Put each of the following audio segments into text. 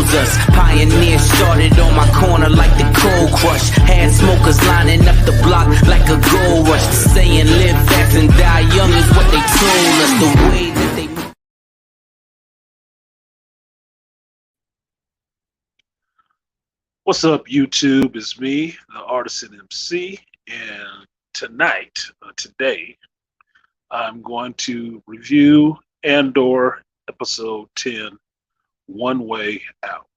chose us. Pioneers started on my corner like the cold crush. Had smokers lining up the block like a gold rush. The saying live fast and die young is what they told us. The way that they What's up, YouTube? It's me, the Artisan MC, and today, I'm going to review Andor episode 10, One Way Out.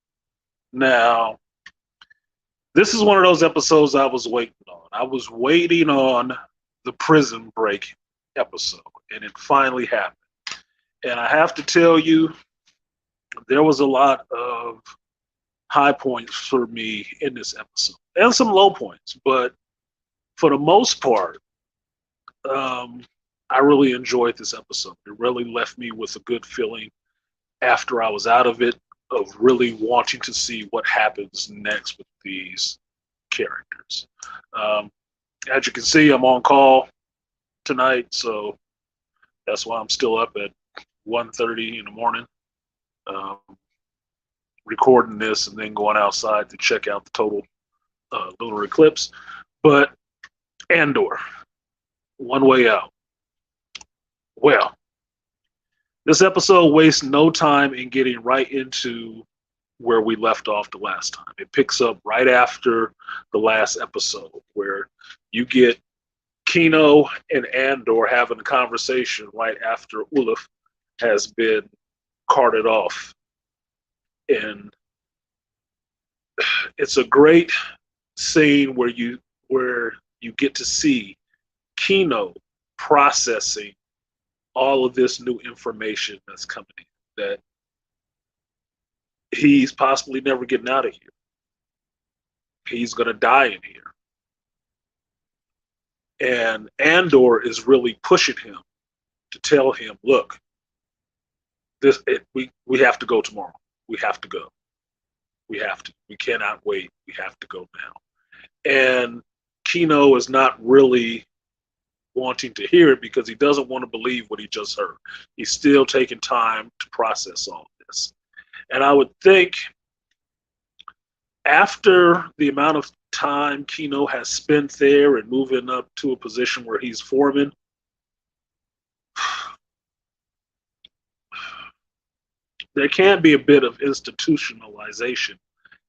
Now, this is one of those episodes I was waiting on. I was waiting on the prison break episode, and it finally happened. And I have to tell you, there was a lot of high points for me in this episode and some low points, but for the most part, I really enjoyed this episode. It really left me with a good feeling after I was out of it, of really wanting to see what happens next with these characters. As you can see, I'm on call tonight, so that's why I'm still up at 1:30 in the morning. Recording this and then going outside to check out the total lunar eclipse. But Andor, One Way Out. Well, this episode wastes no time in getting right into where we left off the last time. It picks up right after the last episode, where you get Kino and Andor having a conversation right after Ulaf has been carted off. And it's a great scene where you get to see Kino processing all of this new information that's coming in, that he's possibly never getting out of here. He's going to die in here. And Andor is really pushing him to tell him, look, we have to go tomorrow. We have to go. We have to. We cannot wait. We have to go now. And Kino is not really wanting to hear it because he doesn't want to believe what he just heard. He's still taking time to process all this. And I would think after the amount of time Kino has spent there and moving up to a position where he's foreman, there can be a bit of institutionalization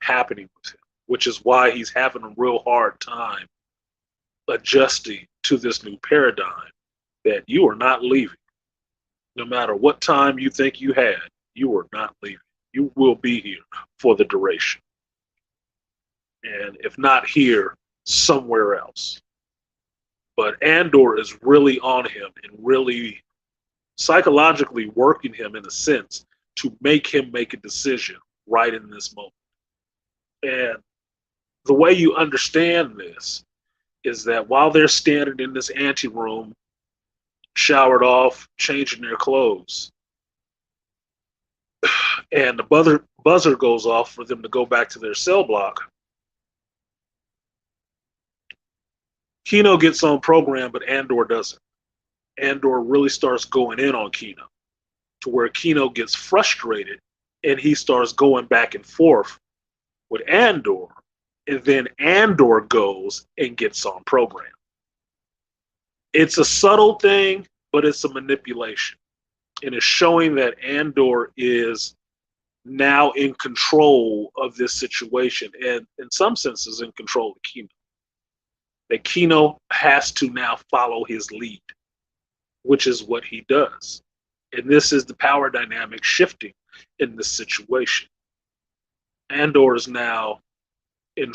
happening with him, which is why he's having a real hard time adjusting to this new paradigm that you are not leaving. No matter what time you think you had, you are not leaving. You will be here for the duration. And if not here, somewhere else. But Andor is really on him and really psychologically working him in a sense to make him make a decision right in this moment. And the way you understand this is that while they're standing in this anteroom, showered off, changing their clothes, and the buzzer goes off for them to go back to their cell block, Kino gets on program, but Andor doesn't. Andor really starts going in on Kino, to where Kino gets frustrated and he starts going back and forth with Andor, and then Andor goes and gets on program. It's a subtle thing, but it's a manipulation. And it's showing that Andor is now in control of this situation, and in some senses in control of Kino. That Kino has to now follow his lead, which is what he does. And this is the power dynamic shifting in this situation. Andor is now in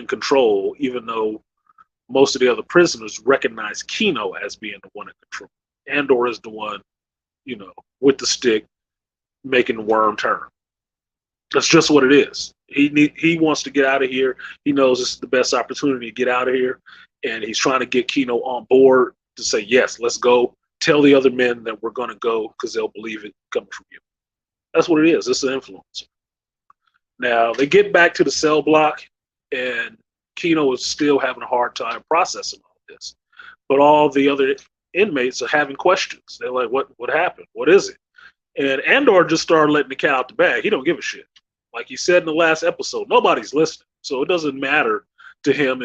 control, even though most of the other prisoners recognize Kino as being the one in control. Andor is the one, with the stick, making the worm turn. That's just what it is. He wants to get out of here. He knows this is the best opportunity to get out of here, and he's trying to get Kino on board to say, yes, let's go. Tell the other men that we're going to go because they'll believe it coming from you. That's what it is. It's an influencer. Now, they get back to the cell block, and Kino is still having a hard time processing all this. But all the other inmates are having questions. They're like, what happened? What is it? And Andor just started letting the cat out the bag. He don't give a shit. Like he said in the last episode, nobody's listening. So it doesn't matter to him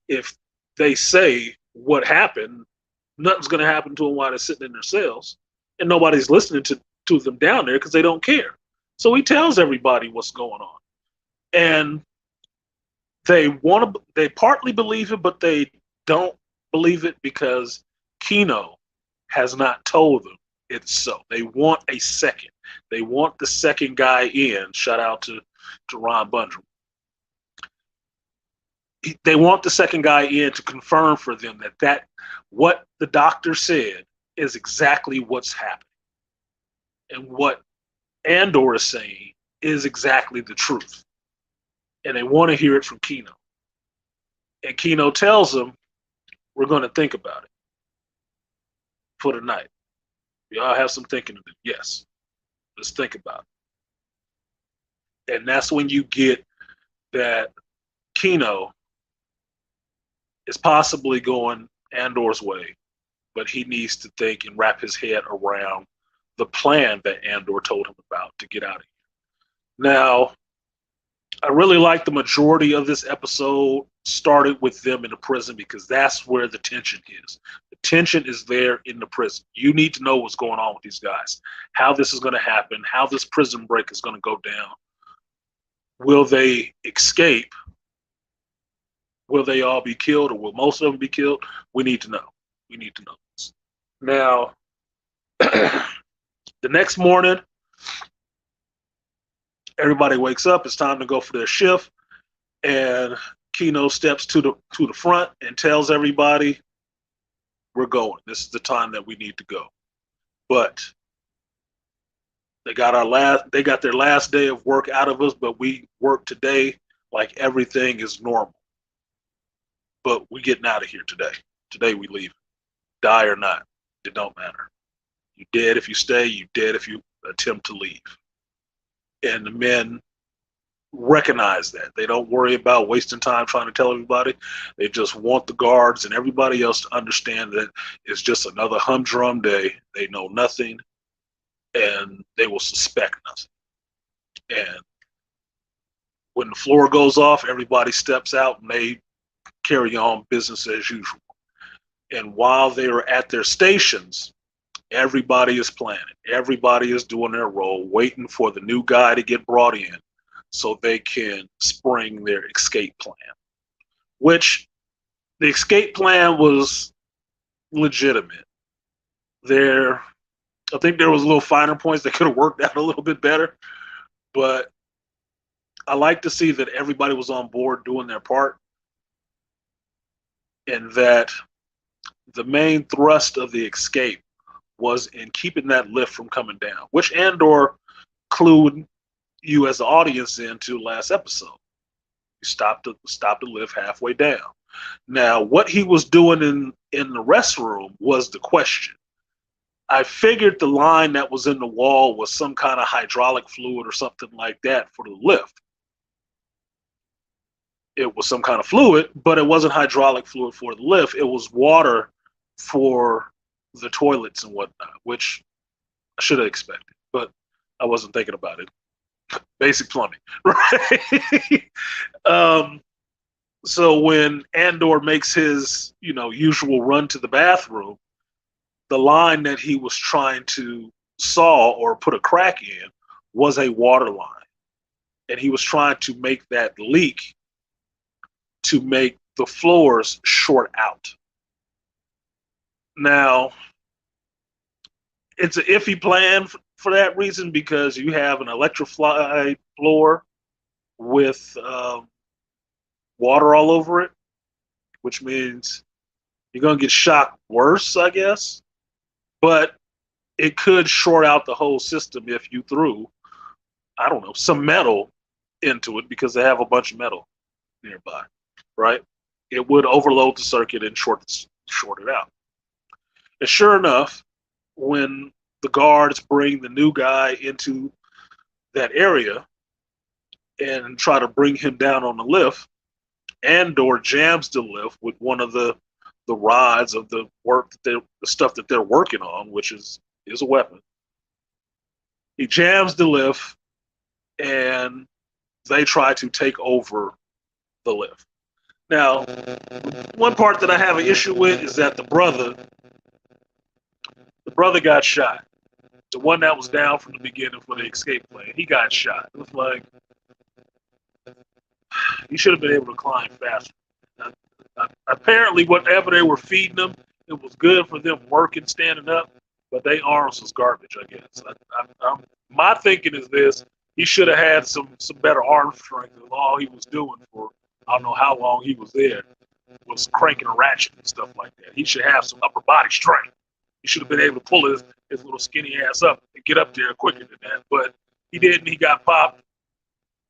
if they say what happened. Nothing's going to happen to them while they're sitting in their cells, and nobody's listening to them down there because they don't care. So he tells everybody what's going on, and they partly believe it, but they don't believe it because Kino has not told them it's so. They want a second. They want the second guy in. Shout out to Ron Bundrum. They want the second guy in to confirm for them that what the doctor said is exactly what's happening. And what Andor is saying is exactly the truth. And they want to hear it from Kino. And Kino tells them, we're going to think about it for the night. Y'all have some thinking to do. Yes. Let's think about it. And that's when you get that Kino is possibly going Andor's way, but he needs to think and wrap his head around the plan that Andor told him about to get out of here. Now, I really like the majority of this episode started with them in the prison because that's where the tension is. The tension is there in the prison. You need to know what's going on with these guys, how this is going to happen, how this prison break is going to go down. Will they escape? Will they all be killed, or will most of them be killed? We need to know. We need to know this. Now, the next morning, everybody wakes up. It's time to go for their shift, and Kino steps to the front and tells everybody, "We're going. This is the time that we need to go." But they got their last day of work out of us, but we work today like everything is normal. But we getting out of here today. Today we leave. Die or not, it don't matter. You dead if you stay, you dead if you attempt to leave. And the men recognize that. They don't worry about wasting time trying to tell everybody. They just want the guards and everybody else to understand that it's just another humdrum day. They know nothing, and they will suspect nothing. And when the floor goes off, everybody steps out and they carry on business as usual. And while they are at their stations, everybody is planning. Everybody is doing their role, waiting for the new guy to get brought in so they can spring their escape plan. Which the escape plan was legitimate. I think there was little finer points that could have worked out a little bit better, but I like to see that everybody was on board doing their part, and that the main thrust of the escape was in keeping that lift from coming down, which Andor clued you as the audience into last episode. You stopped the lift halfway down. Now, what he was doing in the restroom was the question. I figured the line that was in the wall was some kind of hydraulic fluid or something like that for the lift. It was some kind of fluid, but it wasn't hydraulic fluid for the lift. It was water for the toilets and whatnot, which I should have expected, but I wasn't thinking about it. Basic plumbing, right? So when Andor makes his, usual run to the bathroom, the line that he was trying to saw or put a crack in was a water line. And he was trying to make that leak to make the floors short out. Now, it's an iffy plan for that reason because you have an electrified floor with water all over it, which means you're going to get shocked worse, I guess. But it could short out the whole system if you threw, I don't know, some metal into it because they have a bunch of metal nearby, right? It would overload the circuit and short it out. And sure enough, when the guards bring the new guy into that area and try to bring him down on the lift, Andor jams the lift with one of the rods of the stuff that they're working on, which is a weapon. He jams the lift, and they try to take over the lift. Now, one part that I have an issue with is that the brother got shot. The one that was down from the beginning for the escape plan, he got shot. It was like he should have been able to climb faster. Apparently, whatever they were feeding them, it was good for them working, standing up, but their arms was garbage, I guess. My thinking is this: he should have had some better arm strength. And all he was doing for I don't know how long he was there was cranking a ratchet and stuff like that. He should have some upper body strength. He should have been able to pull his little skinny ass up and get up there quicker than that. But he didn't. He got popped.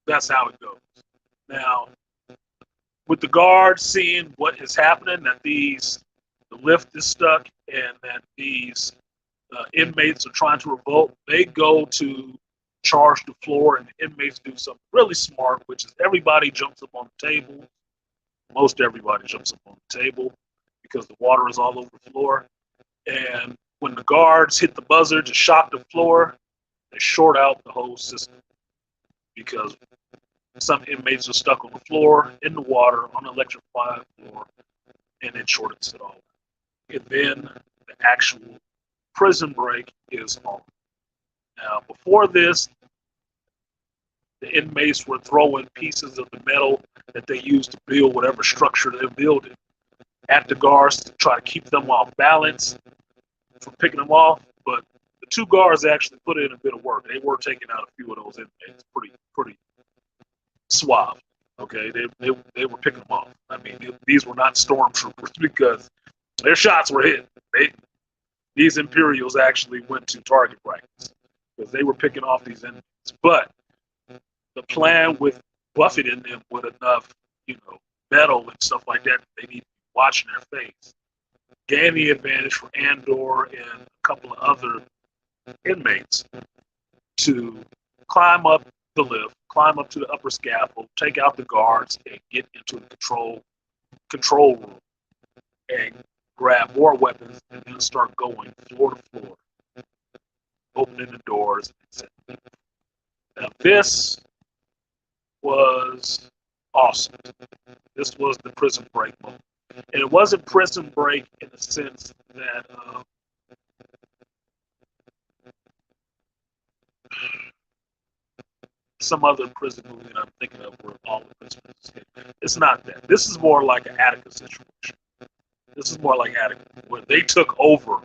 That's how it goes. Now, with the guards seeing what is happening, that the lift is stuck and that these inmates are trying to revolt, they go to charge the floor, and the inmates do something really smart, which is everybody jumps up on the table. Most everybody jumps up on the table because the water is all over the floor. And when the guards hit the buzzer to shock the floor, they short out the whole system because some inmates are stuck on the floor, in the water, on the electrified floor, and it shortens it all. And then the actual prison break is on. Now, before this, the inmates were throwing pieces of the metal that they used to build whatever structure they're building at the guards to try to keep them off balance from picking them off. But the two guards actually put in a bit of work. They were taking out a few of those inmates pretty suave. Okay, they were picking them off. I mean, these were not stormtroopers because their shots were hit. These Imperials actually went to target practice because they were picking off these inmates. But the plan with buffeting them with enough, metal and stuff like that, they need to be watching their face. Gain the advantage for Andor and a couple of other inmates to climb up the lift, climb up to the upper scaffold, take out the guards, and get into the control room and grab more weapons and then start going floor to floor, opening the doors. Now this was awesome. This was the prison break moment. And it wasn't prison break in the sense that some other prison movie that I'm thinking of where all the prisoners escape. It's not that. This is more like an Attica situation. This is more like Attica, where they took over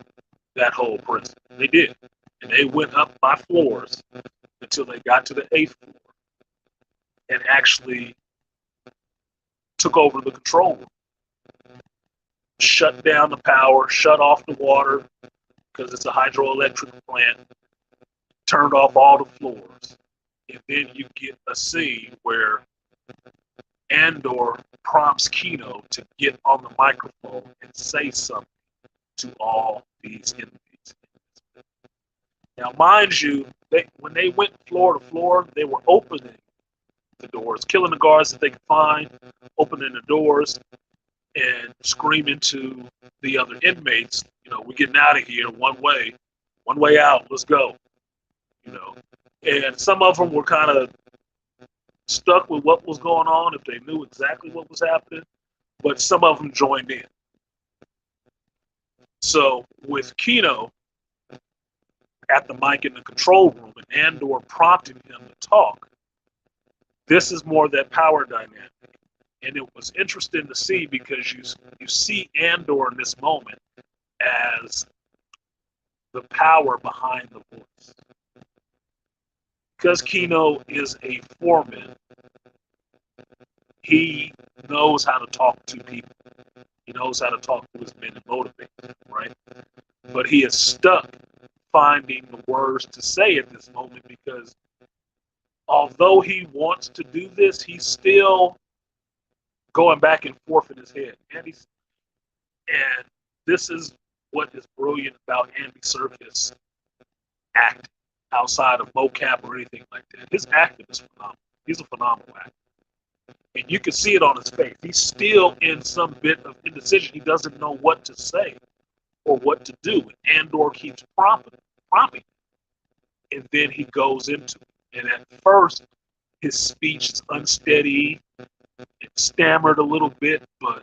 that whole prison. They did. And they went up by floors until they got to the 8th floor and actually took over the control room. Shut down the power, shut off the water because it's a hydroelectric plant, turned off all the floors. And then you get a scene where Andor prompts Kino to get on the microphone and say something to all these enemies. Now, mind you, when they went floor to floor, they were opening the doors, killing the guards that they could find, opening the doors, and screaming to the other inmates, we're getting out of here one way out, let's go. And some of them were kind of stuck with what was going on if they knew exactly what was happening, but some of them joined in. So with Kino at the mic in the control room and Andor prompting him to talk, this is more that power dynamic. And it was interesting to see because you see Andor in this moment as the power behind the voice. Because Kino is a foreman, he knows how to talk to people. He knows how to talk to his men and motivate them, right? But he is stuck finding the words to say at this moment because although he wants to do this, he's still going back and forth in his head. And this is what is brilliant about Andy Serkis' acting outside of mocap or anything like that. His acting is phenomenal. He's a phenomenal actor. And you can see it on his face. He's still in some bit of indecision. He doesn't know what to say or what to do. And Andor keeps prompting. And then he goes into it. And at first, His speech is unsteady and stammered a little bit, but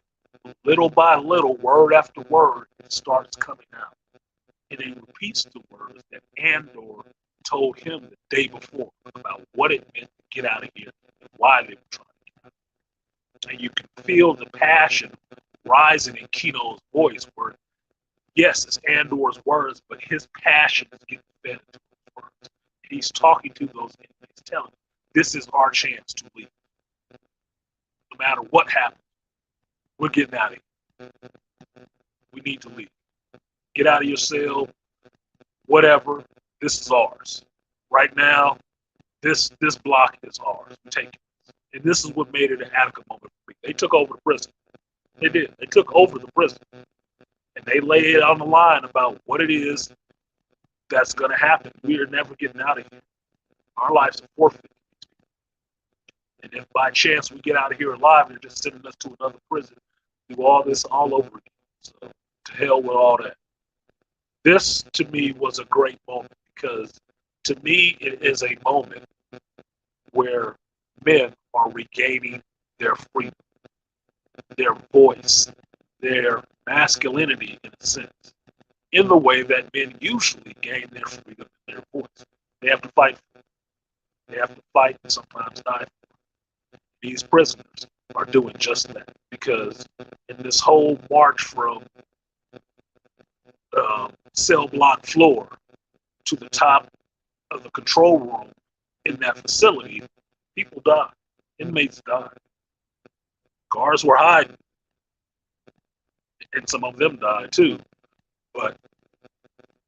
little by little, word after word, it starts coming out. And he repeats the words that Andor told him the day before about what it meant to get out of here and why they were trying to get out. And you can feel the passion rising in Kino's voice, where yes, it's Andor's words, but his passion is getting fed into those words. He's talking to those inmates, telling them, this is our chance to leave. No matter what happens, we're getting out of here. We need to leave. Get out of your cell, whatever. This is ours. Right now, this block is ours. We take it. And this is what made it an Attica moment for me. They took over the prison. They did. They took over the prison. And they laid it on the line about what it is that's going to happen. We are never getting out of here. Our lives are forfeit. And if by chance we get out of here alive, they're just sending us to another prison, do all this all over again. So to hell with all that. This, to me, was a great moment because, to me, it is a moment where men are regaining their freedom, their voice, their masculinity, in a sense, in the way that men usually gain their freedom and their voice. They have to fight for it. They have to fight and sometimes die for it. These prisoners are doing just that because in this whole march from cell block floor to the top of the control room in that facility, people died. Inmates died. Guards were hiding. And some of them died too. But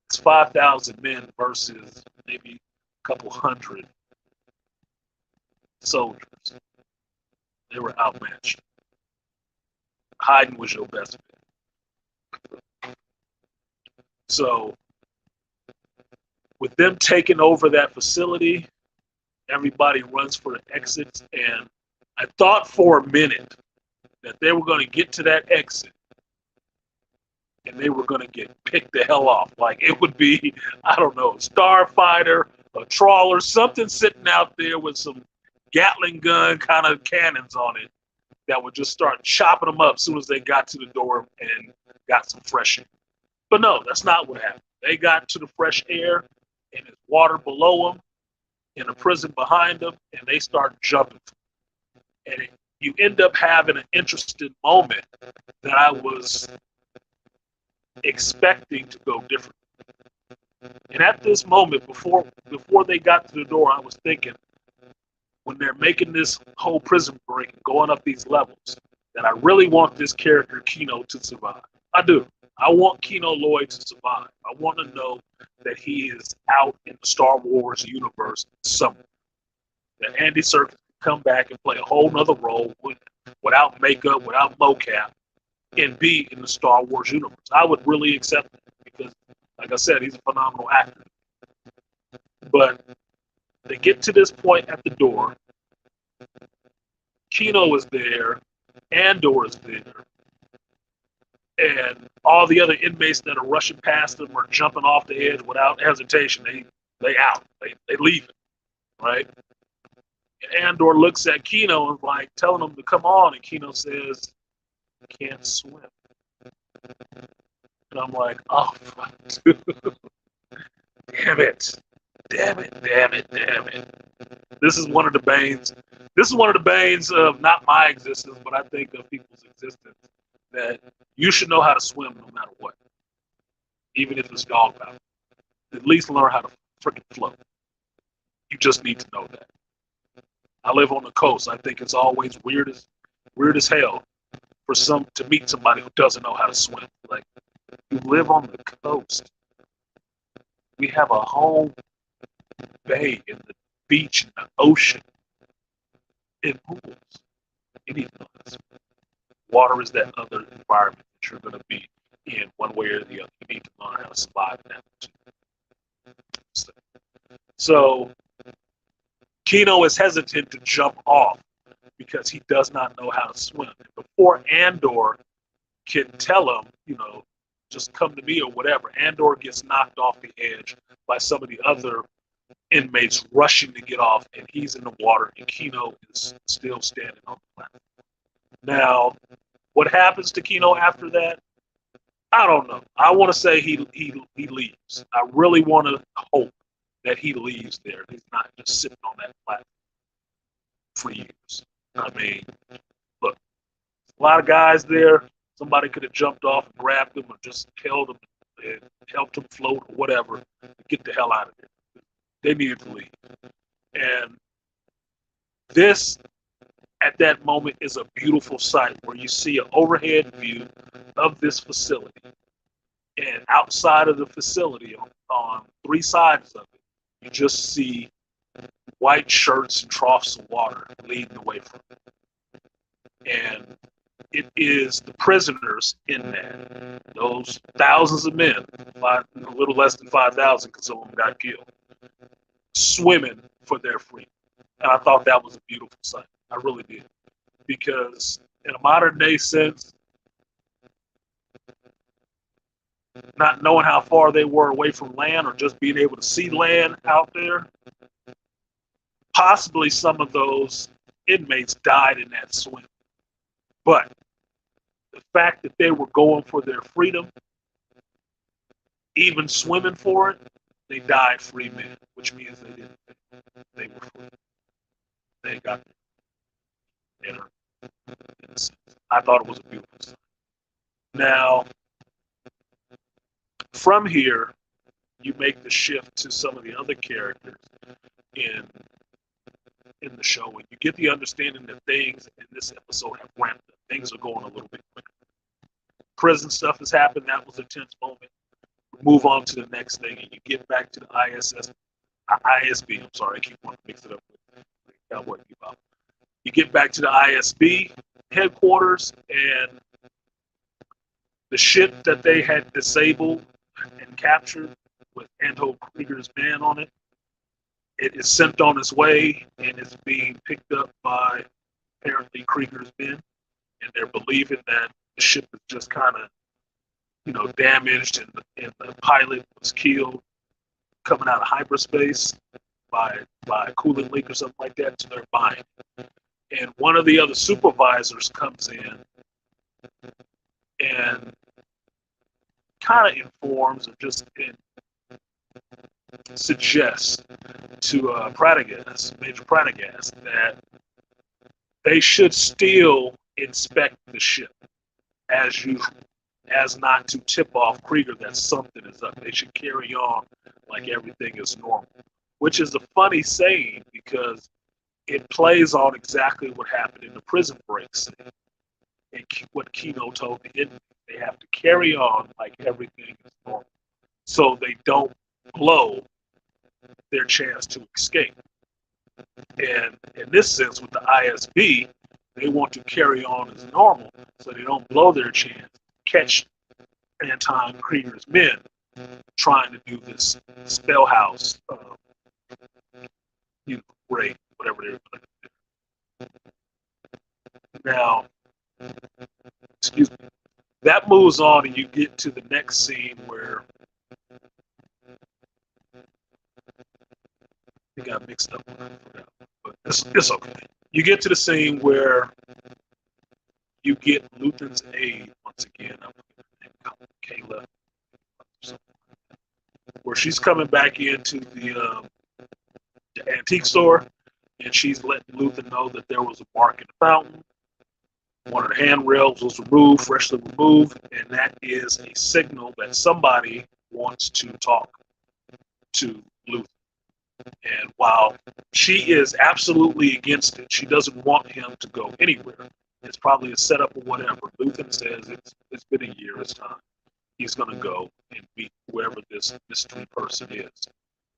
it's 5,000 men versus maybe a couple hundred soldiers. They were outmatched. Hiding was your best bet. So, with them taking over that facility, everybody runs for the exits. And I thought for a minute that they were going to get to that exit and they were going to get picked the hell off. Like it would be, I don't know, a starfighter, a trawler, something sitting out there with some Gatling gun kind of cannons on it that would just start chopping them up as soon as they got to the door and got some fresh air. But no, that's not what happened. They got to the fresh air and there's water below them and a prison behind them, and they start jumping. And you end up having an interesting moment that I was expecting to go different. And at this moment, before they got to the door, I was thinking, when they're making this whole prison break and going up these levels, that I really want this character Kino to survive. I do. I want Kino Lloyd to survive. I want to know that he is out in the Star Wars universe somewhere. That Andy Serkis can come back and play a whole nother role without makeup, without mocap, and be in the Star Wars universe. I would really accept it because, like I said, he's a phenomenal actor. But they get to this point at the door. Kino is there. Andor is there. And all the other inmates that are rushing past them are jumping off the edge without hesitation. They out. They leave it, right? And Andor looks at Kino and like telling him to come on, and Kino says, "I can't swim." And I'm like, "Oh, fuck, dude. Damn it. Damn it, damn it, damn it." This is one of the banes. This is one of the banes of not my existence, but I think of people's existence. That you should know how to swim no matter what. Even if it's dog power. At least learn how to freaking float. You just need to know that. I live on the coast. I think it's always weird as hell for to meet somebody who doesn't know how to swim. Like, you live on the coast. We have a whole bay and the beach and the ocean in pools. You need to know how to swim. Water is that other environment that you're going to be in one way or the other. You need to learn how to survive in that. So, Kino is hesitant to jump off because he does not know how to swim. And before Andor can tell him, just come to me or whatever, Andor gets knocked off the edge by some of the other inmates rushing to get off, and he's in the water, and Kino is still standing on the platform. Now, what happens to Kino after that? I don't know. I want to say he leaves. I really want to hope that he leaves there. He's not just sitting on that platform for years. I mean, look, a lot of guys there. Somebody could have jumped off and grabbed him or just held him and helped him float or whatever. Get the hell out of there. They needed to leave. And this, at that moment, is a beautiful sight where you see an overhead view of this facility. And outside of the facility, on three sides of it, you just see white shirts and troughs of water leading the way from it. And it is the prisoners in that. Those thousands of men, a little less than 5,000 because some of them got killed, swimming for their freedom. And I thought that was a beautiful sight. I really did. Because in a modern day sense, not knowing how far they were away from land or just being able to see land out there, possibly some of those inmates died in that swim. But the fact that they were going for their freedom, even swimming for it, they died free men, which means they didn't. They were free. They got there. I thought it was a beautiful sight. Now, from here, you make the shift to some of the other characters in the show, and you get the understanding that things in this episode have ramped up. Things are going a little bit quicker. Prison stuff has happened. That was a tense moment. Move on to the next thing, and you get back to the ISB. I'm sorry, I keep wanting to mix it up with Cowboy Bebop. You get back to the ISB headquarters, and the ship that they had disabled and captured with Anton Krieger's man on it, it is sent on its way, and it's being picked up by apparently Krieger's men, and they're believing that the ship is just kind of, damaged, and the pilot was killed coming out of hyperspace by a coolant leak or something like that. So they're buying it. And one of the other supervisors comes in and kind of informs or just suggests to Major Prendergast, that they should still inspect the ship as usual, as not to tip off Krieger that something is up. They should carry on like everything is normal, which is a funny saying because it plays on exactly what happened in the prison break scene and what Kino told the inmates. They have to carry on like everything is normal so they don't blow their chance to escape. And in this sense, with the ISB, they want to carry on as normal so they don't blow their chance, catch Anton Krieger's men trying to do this spell house, raid, whatever they're going to do. Now, excuse me, that moves on, and you get to the next scene where I got mixed up, but it's okay. You get to the scene where you get Luthen's aide once again. Kayla, where she's coming back into the antique store, and she's letting Luthen know that there was a mark in the fountain. One of the handrails was removed, freshly removed, and that is a signal that somebody wants to talk to Luthen. And while she is absolutely against it, she doesn't want him to go anywhere. It's probably a setup or whatever. Luthen says it's been a year, it's time. He's going to go and meet whoever this mystery person is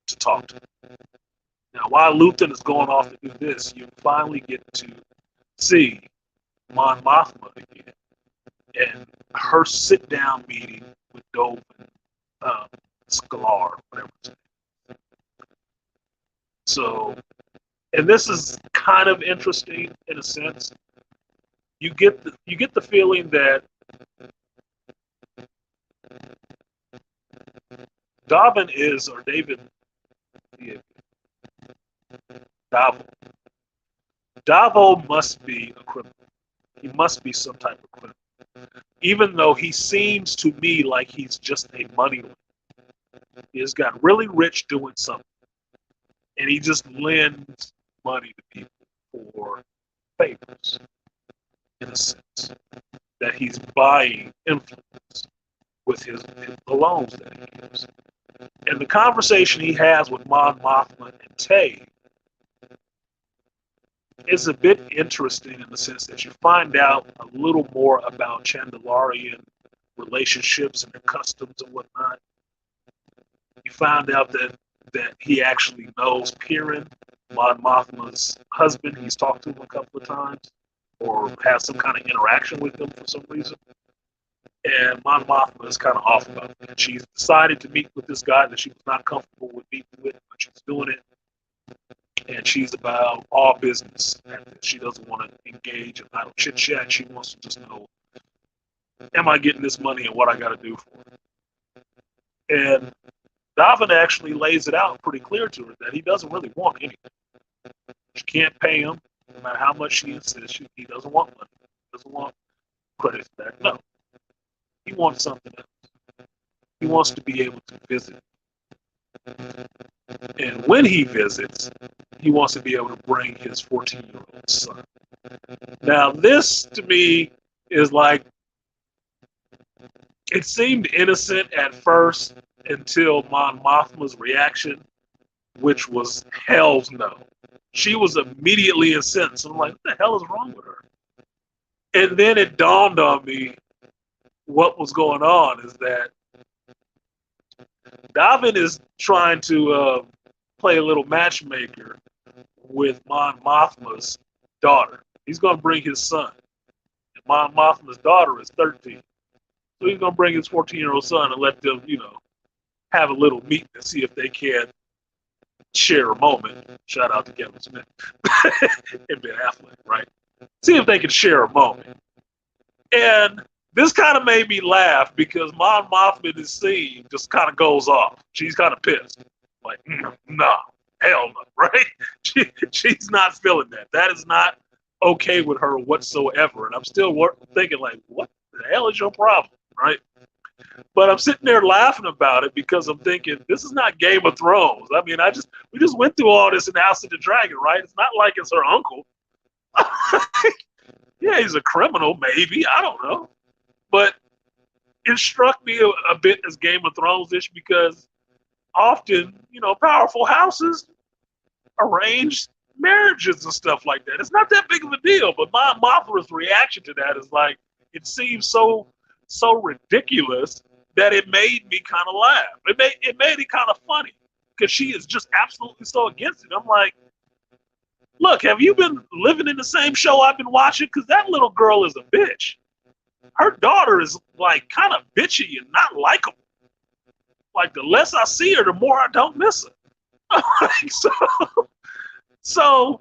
to talk to. Now, while Luthen is going off to do this, you finally get to see Mon Mothma again and her sit-down meeting with Dove and Scalar, whatever his name. So, and this is kind of interesting in a sense. You get the feeling that David Davo. Davo must be a criminal. He must be some type of criminal. Even though he seems to me like he's just a money lender. He has got really rich doing something. And he just lends money to people for favors, in a sense. That he's buying influence with the loans that he gives. And the conversation he has with Mon Mothma and Tay is a bit interesting in the sense that you find out a little more about Chandelarian relationships and their customs and whatnot. You find out that he actually knows Piran, Mon Mothma's husband. He's talked to him a couple of times or has some kind of interaction with him for some reason. And Mon Mothma is kind of off about it. She's decided to meet with this guy that she was not comfortable with meeting with, but she's doing it. And she's about all business. She doesn't want to engage in idle chit chat. She wants to just know, am I getting this money and what I got to do for it? And Davin actually lays it out pretty clear to her that he doesn't really want anything. She can't pay him, no matter how much she insists. He doesn't want money. He doesn't want credit back. No. He wants something else. He wants to be able to visit. And when he visits, he wants to be able to bring his 14-year-old son. Now, this to me is like, it seemed innocent at first until Mon Mothma's reaction, which was hell's no. She was immediately incensed. I'm like, what the hell is wrong with her? And then it dawned on me what was going on is that Davin is trying to play a little matchmaker with Mon Mothma's daughter. He's going to bring his son. And Mon Mothma's daughter is 13. So he's going to bring his 14-year-old son and let them, have a little meet and see if they can share a moment. Shout out to Kevin Smith and Ben Affleck, right? See if they can share a moment. And this kind of made me laugh because Mon Mothma in this scene just kind of goes off. She's kind of pissed. Like, nah, hell no, right? She's not feeling that. That is not okay with her whatsoever. And I'm still thinking, like, what the hell is your problem, right? But I'm sitting there laughing about it because I'm thinking, this is not Game of Thrones. I mean, we just went through all this in House of the Dragon, right? It's not like it's her uncle. Yeah, he's a criminal, maybe. I don't know. But it struck me a bit as Game of Thrones-ish because often, powerful houses arrange marriages and stuff like that. It's not that big of a deal, but Mon Mothma's reaction to that is like, it seems so ridiculous that it made me kind of laugh. It made it kind of funny because she is just absolutely so against it. I'm like, look, have you been living in the same show I've been watching? Because that little girl is a bitch. Her daughter is like kind of bitchy and not likable. Like the less I see her, the more I don't miss her. So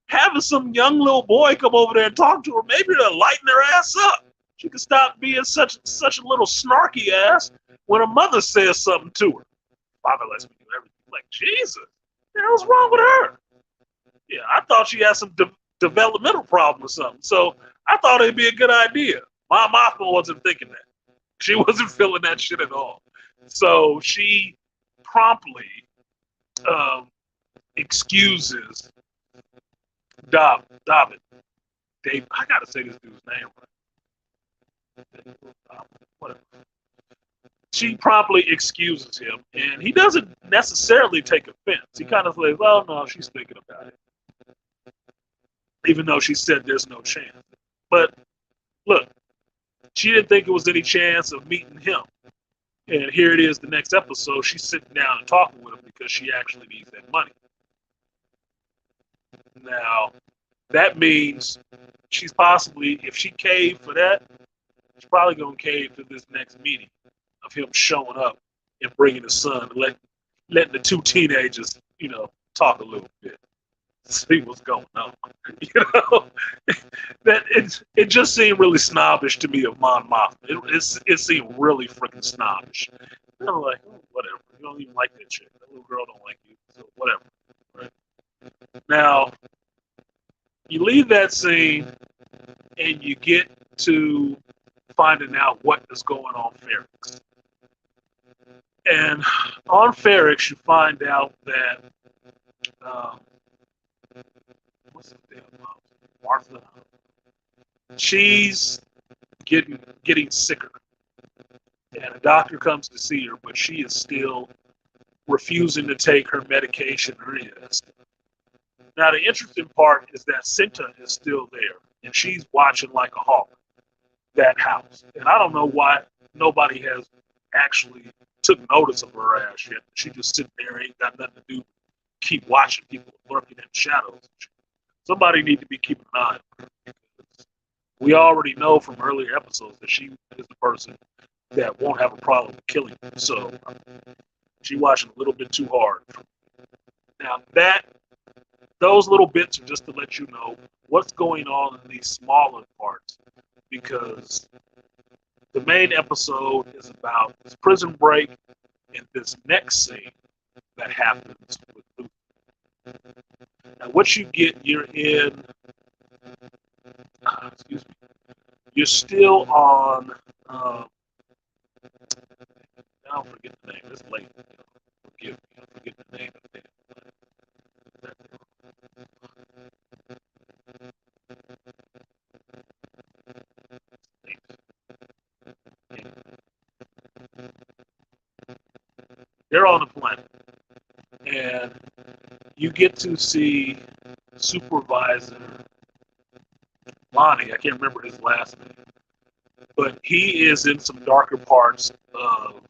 having some young little boy come over there and talk to her, maybe they'll lighten her ass up. She can stop being such a little snarky ass when her mother says something to her. Father lets me do everything. Like, Jesus, what the hell's wrong with her? Yeah, I thought she had some developmental problem or something. So I thought it'd be a good idea. My Mothma wasn't thinking that. She wasn't feeling that shit at all. So she promptly excuses David. Dave, I gotta say this dude's name right. Whatever. She promptly excuses him, and he doesn't necessarily take offense. He kind of says, well, no, she's thinking about it. Even though she said there's no chance. But look, she didn't think it was any chance of meeting him. And here it is, the next episode, she's sitting down and talking with him because she actually needs that money. Now, that means she's possibly, if she caved for that, she's probably going to cave to this next meeting of him showing up and bringing his son, letting the two teenagers, talk a little bit, see what's going on. That it just seemed really snobbish to me of Mon Mothma. It seemed really freaking snobbish. And I'm like, whatever. You don't even like that chick. That little girl don't like you, so whatever. Right? Now, you leave that scene and you get to finding out what is going on Ferrix. And on Ferrix, you find out that um, what's the damn mom? Martha. She's getting sicker, and a doctor comes to see her, but she is still refusing to take her medication or any of that stuff. Now, the interesting part is that Cinta is still there, and she's watching like a hawk that house. And I don't know why nobody has actually took notice of her ass yet. She just sitting there, ain't got nothing to do. Keep watching people lurking in the shadows. Somebody need to be keeping an eye on her. We already know from earlier episodes that she is the person that won't have a problem with killing you. So she's watching a little bit too hard. Now those little bits are just to let you know what's going on in these smaller parts, because the main episode is about this prison break and this next scene that happens with Luther. Now, what you get, you're in, excuse me, you're still on, I forget the name, it's late, forgive me, I forget the name of it. They're on the planet, and you get to see Supervisor Lonnie. I can't remember his last name, but he is in some darker parts of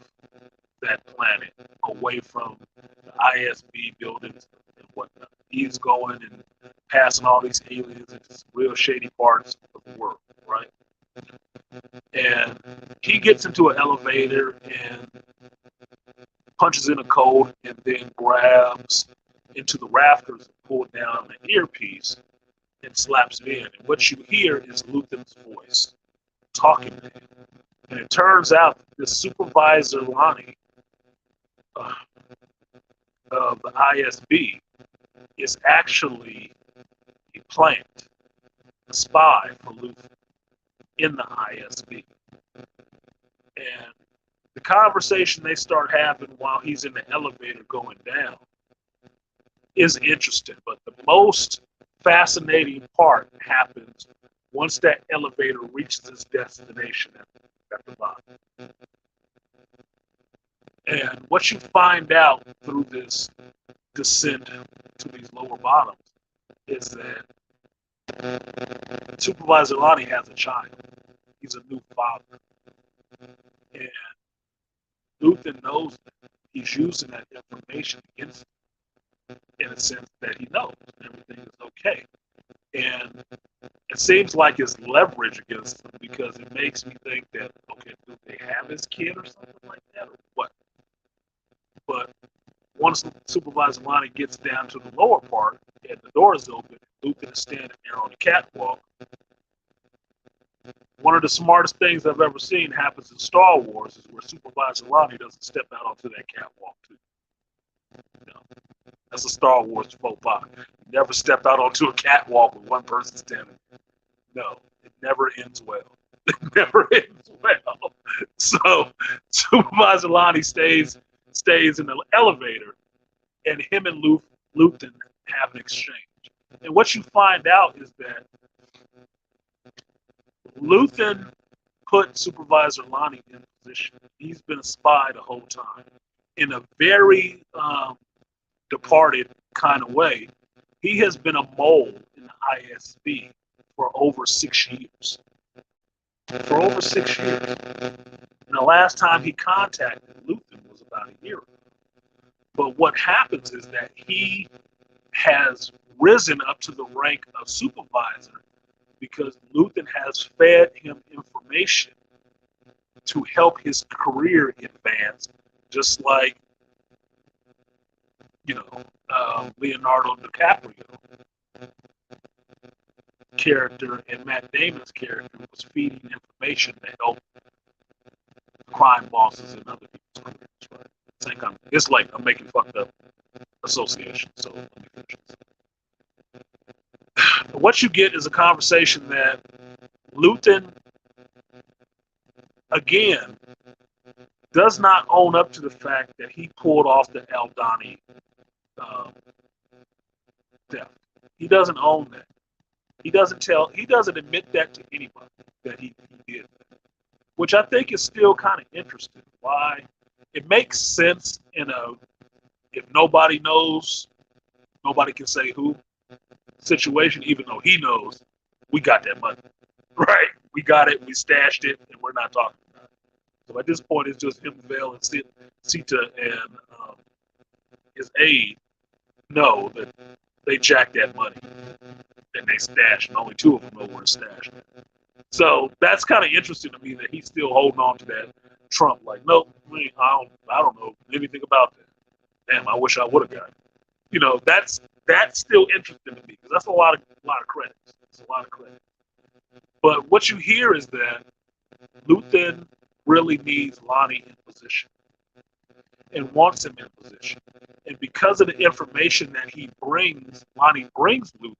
that planet, away from the ISB buildings and whatnot. He's going and passing all these aliens into some real shady parts of the world, right? And he gets into an elevator and punches in a code and then grabs into the rafters and pulls down an earpiece and slaps it in. And what you hear is Luthen's voice talking to him. And it turns out that this Supervisor Lonnie of the ISB is actually a plant, a spy for Luthen in the ISB. And the conversation they start having while he's in the elevator going down is interesting, but the most fascinating part happens once that elevator reaches its destination at the bottom. And what you find out through this descent to these lower bottoms is that Supervisor Lonnie has a child. He's a new father. And Luthen knows that. He's using that information against him in a sense that he knows everything is okay. And it seems like it's leverage against him, because it makes me think that, okay, do they have his kid or something like that, or what? But once Supervisor Lonnie gets down to the lower part and the door is open, Luthen is standing there on the catwalk. One of the smartest things I've ever seen happens in Star Wars is where Supervisor Lonnie doesn't step out onto that catwalk too. You know, that's a Star Wars faux pas. Never step out onto a catwalk with one person standing. No, it never ends well. It never ends well. So Supervisor Lonnie stays in the elevator, and him and Luthen have an exchange. And what you find out is that Luthen put Supervisor Lonnie in position. He's been a spy the whole time in a very departed kind of way. He has been a mole in the ISB for over 6 years. For over 6 years. And the last time he contacted Luthen was about a year ago. But what happens is that he has risen up to the rank of supervisor because Luthen has fed him information to help his career advance, just like, Leonardo DiCaprio character and Matt Damon's character was feeding information to help crime bosses and other people's careers, right? It's like I'm making fucked up association, so let me finish this. what you get is a conversation that Luthen, again, does not own up to the fact that he pulled off the Aldani um, theft. He doesn't own that. He doesn't admit that to anybody that he did, which I think is still kind of interesting. Why? It makes sense if nobody knows, nobody can say who situation, even though he knows we got that money, right? We got it, we stashed it, and we're not talking about it. So at this point, it's just him, Vale, and Sita, and his aide know that they jacked that money and they stashed, and only two of them know where it's stashed. So that's kind of interesting to me that he's still holding on to that Trump. Like, nope, I don't know anything about that. Damn, I wish I would have got it. You know, that's still interesting to me because that's a lot of credit. It's a lot of credit. But what you hear is that Luthen really needs Lonnie in position and wants him in position. And because of the information that Lonnie brings Luthen,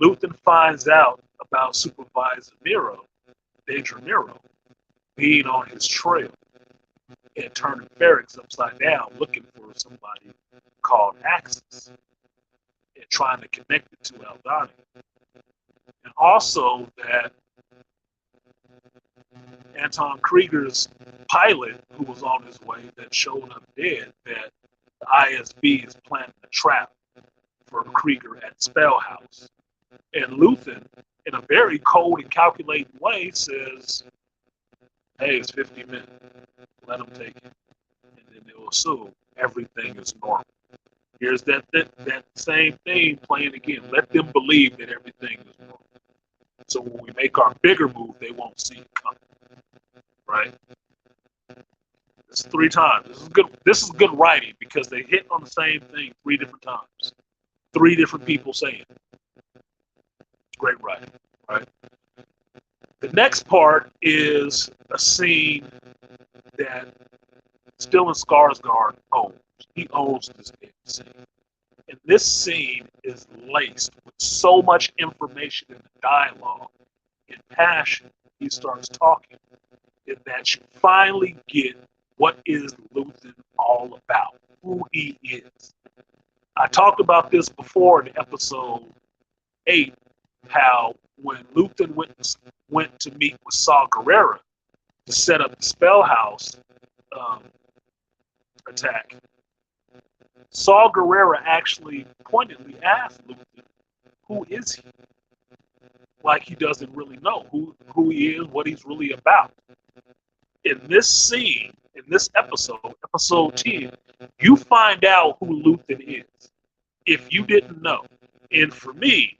Luthen finds out about Supervisor Nero, Danger Nero, being on his trail and turning Ferrix upside down looking for somebody called Axis and trying to connect it to Aldani. And also that Anton Krieger's pilot, who was on his way, that showed up dead, that the ISB is planting a trap for Krieger at Spell House. And Luthen, in a very cold and calculating way, says, hey, it's 50 minutes. Let them take it. And then they'll assume everything is normal. Here's that same thing playing again. Let them believe that everything is normal. So when we make our bigger move, they won't see it coming. Right? It's 3 times. This is good writing because they hit on the same thing 3 different times. 3 different people saying it. Great writing, right? The next part is a scene that Stellan Skarsgård owns. He owns this scene. And this scene is laced with so much information in the dialogue and passion. He starts talking, and that you finally get what is Luthen all about, who he is. I talked about this before in episode 8, how when Luthen went to meet with Saw Gerrera to set up the Spell House attack, Saw Gerrera actually pointedly asked Luthen, who is he? Like he doesn't really know who he is, what he's really about. In this scene, in this episode 10, you find out who Luthen is, if you didn't know. And for me,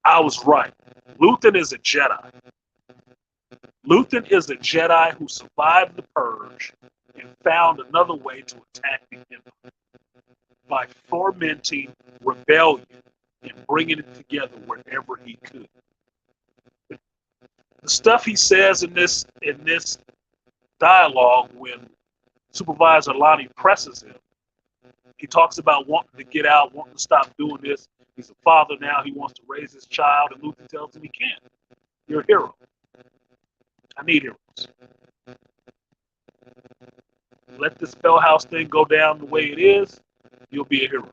I was right. Luthen is a Jedi. Luthen is a Jedi who survived the Purge and found another way to attack the Empire by fomenting rebellion and bringing it together wherever he could. The stuff he says in this dialogue when Supervisor Lonnie presses him, he talks about wanting to get out, wanting to stop doing this. He's a father now. He wants to raise his child, and Luthen tells him he can't. You're a hero. I need heroes. Let this Spellhouse thing go down the way it is, you'll be a hero.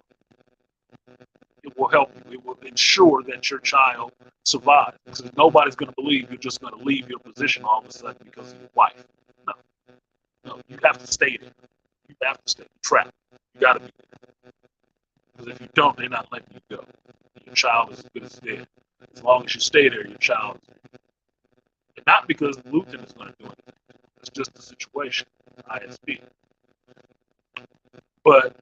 It will help you. It will ensure that your child survives. Because nobody's going to believe you're just going to leave your position all of a sudden because of your wife. No, you have to stay there. You have to stay. You're trapped. You got to be there. Because if you don't, they're not letting you go. Your child is as good as dead. As long as you stay there, your child is dead. And not because Luthen is going to do anything. It's just the situation, ISB. But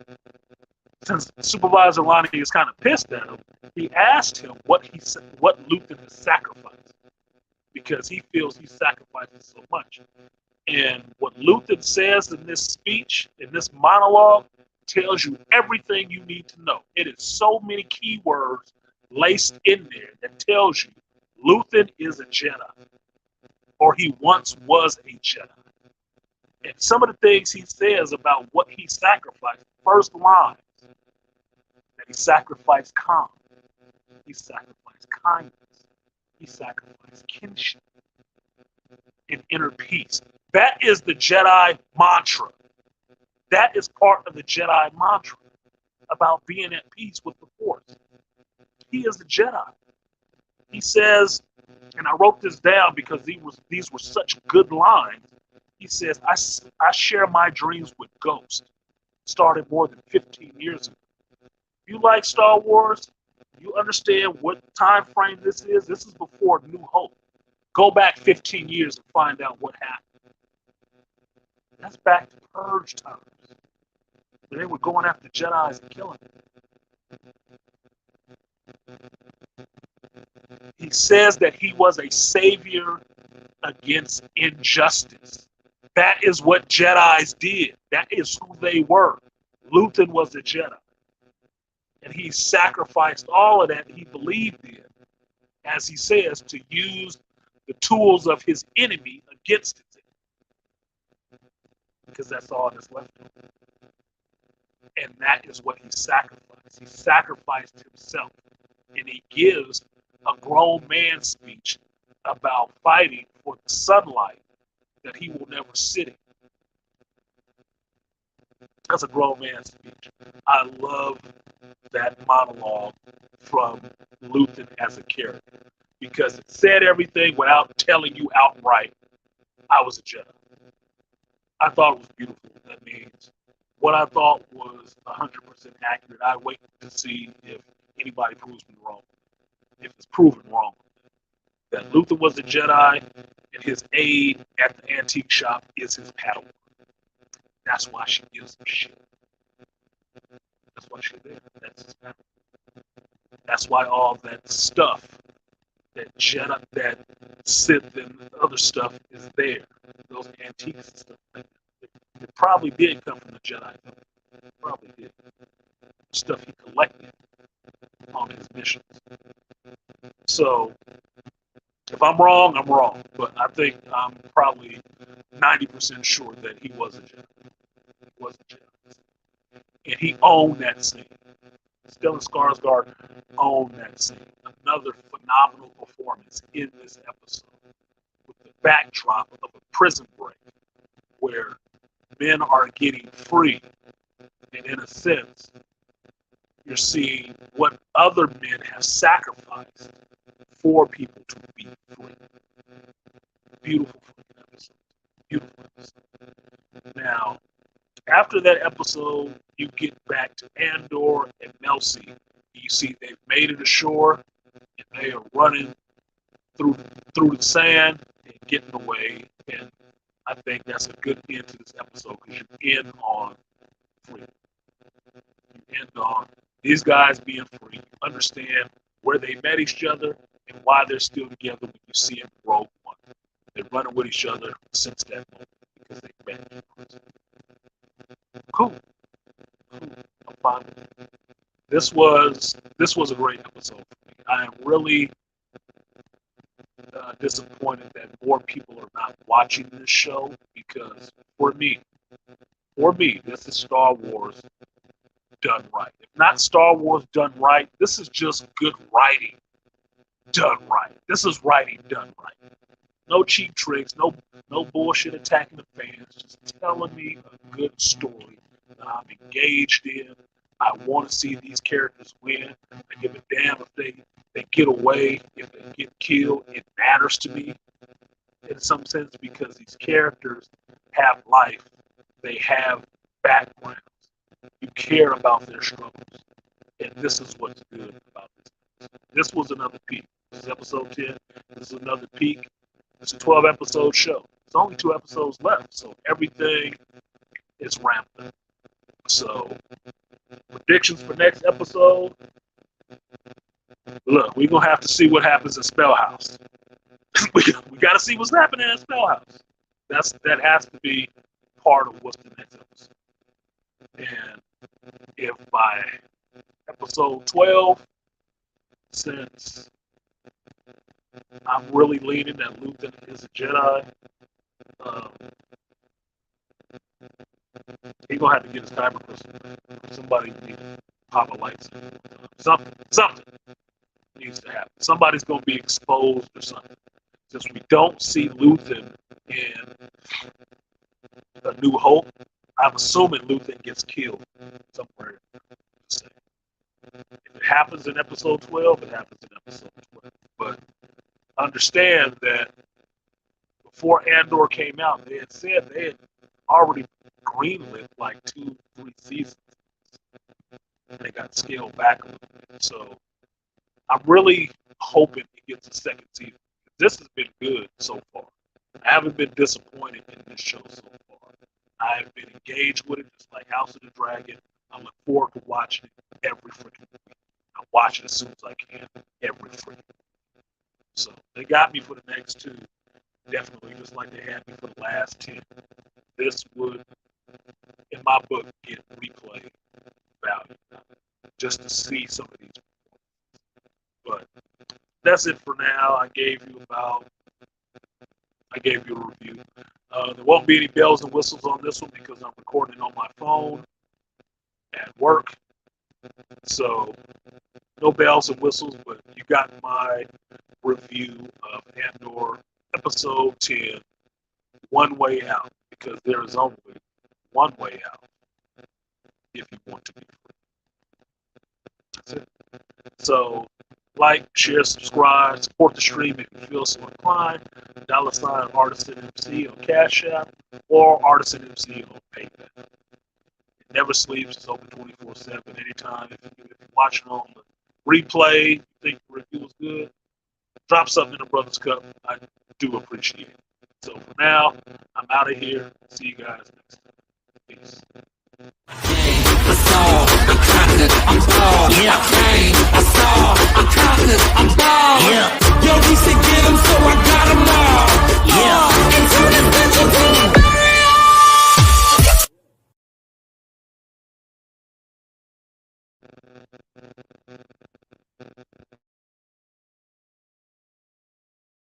since Supervisor Lonnie is kind of pissed at him, he asked him what Luthen has sacrificed, because he feels he's sacrificing so much. And what Luthen says in this speech, in this monologue, tells you everything you need to know. It is so many keywords laced in there that tells you Luthen is a Jedi, or he once was a Jedi. And some of the things he says about what he sacrificed, first line, that he sacrificed Khan. He sacrificed kindness. He sacrificed kinship and inner peace. That is the Jedi mantra. That is part of the Jedi mantra about being at peace with the Force. He is the Jedi. He says, and I wrote this down because these were such good lines. He says, I share my dreams with Ghost, started more than 15 years ago. If you like Star Wars, you understand what time frame this is. This is before New Hope. Go back 15 years and find out what happened. That's back to Purge times. When they were going after Jedis and killing them. He says that he was a savior against injustice. That is what Jedis did. That is who they were. Luthen was a Jedi. And he sacrificed all of that he believed in, as he says, to use the tools of his enemy against it. Because that's all that's left of him. And that is what he sacrificed. He sacrificed himself. And he gives a grown man speech about fighting for the sunlight that he will never sit in. That's a grown man speech. I love that monologue from Luthen as a character because it said everything without telling you outright, I was a Jedi. I thought it was beautiful. That means what I thought was 100% accurate. I wait to see if anybody proves me wrong. If it's proven wrong, that Luthen was a Jedi and his aide at the antique shop is his Padawan. That's why she gives him shit. That's why she's there. That's his Padawan. That's why all that stuff, that Jedi, that Sith and other stuff is there. Those antiques and stuff like that. It probably did come from the Jedi. It probably did. Stuff he collected on his missions. So, if I'm wrong, I'm wrong. But I think I'm probably 90% sure that he was a Jedi. He was a Jedi. And he owned that scene. Stellan Skarsgård owned that scene. Another phenomenal performance in this episode with the backdrop of a prison break where men are getting free. And in a sense, you're seeing what other men have sacrificed for people to be free. Beautiful episode. Beautiful episode. Now, after that episode, you get back to Andor and Melcy. You see they've made it ashore, and they are running through the sand and getting away. And I think that's a good end to this episode because you end on freedom. You end on these guys being free. You understand where they met each other and why they're still together when you see them in Rogue One. They're running with each other since that moment because they met in prison. Cool. I'm fine with it. This was a great episode for me. I am really disappointed that more people are not watching this show because for me, this is Star Wars done right. If not Star Wars done right, this is just good writing done right. This is writing done right. No cheap tricks, no bullshit attacking the fans. Just telling me a good story that I'm engaged in. I want to see these characters win. I give a damn if they get away, if they get killed. It matters to me in some sense because these characters have life. They have backgrounds. You care about their struggles. And this is what's good about this. This was another peak. This is episode 10. This is another peak. It's a 12-episode show. It's only 2 episodes left, so everything is ramped up. So, predictions for next episode. Look, we're going to have to see what happens in Spellhouse. we got to see what's happening in Spellhouse. That has to be part of what's the next episode. And if by episode 12, since I'm really leaning that Luthen is a Jedi, he's going to have to get his kyber crystal. Somebody need to pop a light. Something. needs to happen. Somebody's going to be exposed or something. Since we don't see Luthen in A New Hope, I'm assuming Luthen gets killed somewhere. If it happens in episode 12, it happens in episode 12. But understand that before Andor came out, they had said they had already greenlit like 2-3 seasons. And they got scaled back a little bit. So I'm really hoping it gets a second season. This has been good so far. I haven't been disappointed in this show so far. I've been engaged with it, just like House of the Dragon. I look forward to watching it every freaking week. I watch it as soon as I can, every freaking week. So they got me for the next 2, definitely, just like they had me for the last 10. This would, in my book, get replay value just to see some of these. But that's it for now. I gave you a review. There won't be any bells and whistles on this one because I'm recording on my phone at work. So no bells and whistles, but you got my review of Andor episode 10, One Way Out, because there is only one way out if you want to be free. That's it. So like, share, subscribe, support the stream if you feel so inclined. $ Artisan MC on Cash App or Artisan MC on PayPal. It never sleeps. It's open 24/7 anytime. If you're watching on the replay, you think the review was good, drop something in the Brothers Cup. I do appreciate it. So for now, I'm out of here. See you guys next time. Peace. I'm